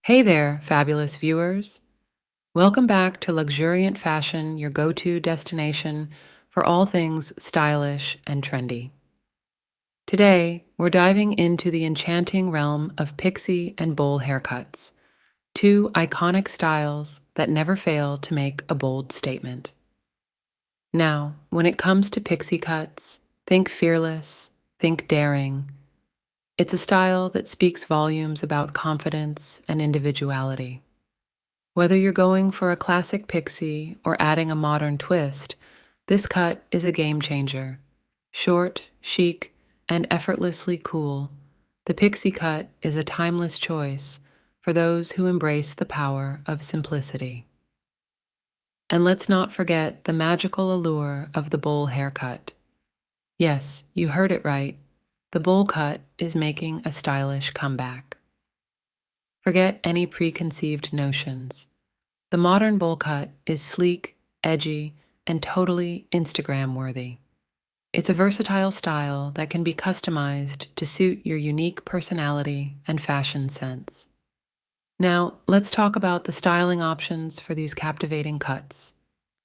Hey there, fabulous viewers. Welcome back to Luxuriant Fashion, your go-to destination for all things stylish and trendy. Today, we're diving into the enchanting realm of pixie and bowl haircuts, two iconic styles that never fail to make a bold statement. Now, when it comes to pixie cuts, think fearless, think daring. It's a style that speaks volumes about confidence and individuality. Whether you're going for a classic pixie or adding a modern twist, this cut is a game changer. Short, chic, and effortlessly cool, the pixie cut is a timeless choice for those who embrace the power of simplicity. And let's not forget the magical allure of the bowl haircut. Yes, you heard it right. The bowl cut is making a stylish comeback. Forget any preconceived notions. The modern bowl cut is sleek, edgy, and totally Instagram-worthy. It's a versatile style that can be customized to suit your unique personality and fashion sense. Now, let's talk about the styling options for these captivating cuts.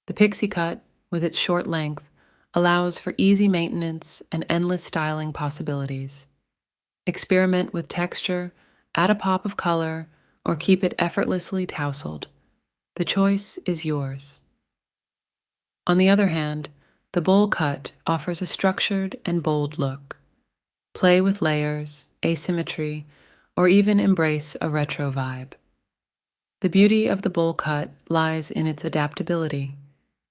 The pixie cut, with its short length, allows for easy maintenance and endless styling possibilities. Experiment with texture, add a pop of color, or keep it effortlessly tousled. The choice is yours. On the other hand, the bowl cut offers a structured and bold look. Play with layers, asymmetry, or even embrace a retro vibe. The beauty of the bowl cut lies in its adaptability,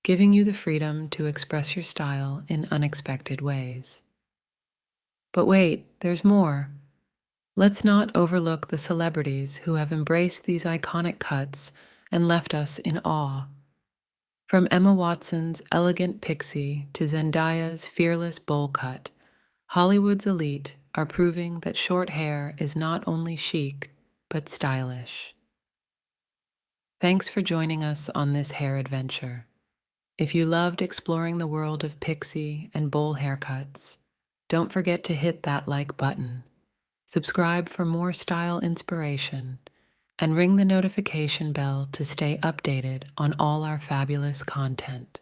giving you the freedom to express your style in unexpected ways. But wait, there's more. Let's not overlook the celebrities who have embraced these iconic cuts and left us in awe. From Emma Watson's elegant pixie to Zendaya's fearless bowl cut, Hollywood's elite are proving that short hair is not only chic, but stylish. Thanks for joining us on this hair adventure. If you loved exploring the world of pixie and bowl haircuts, don't forget to hit that like button. Subscribe for more style inspiration, and ring the notification bell to stay updated on all our fabulous content.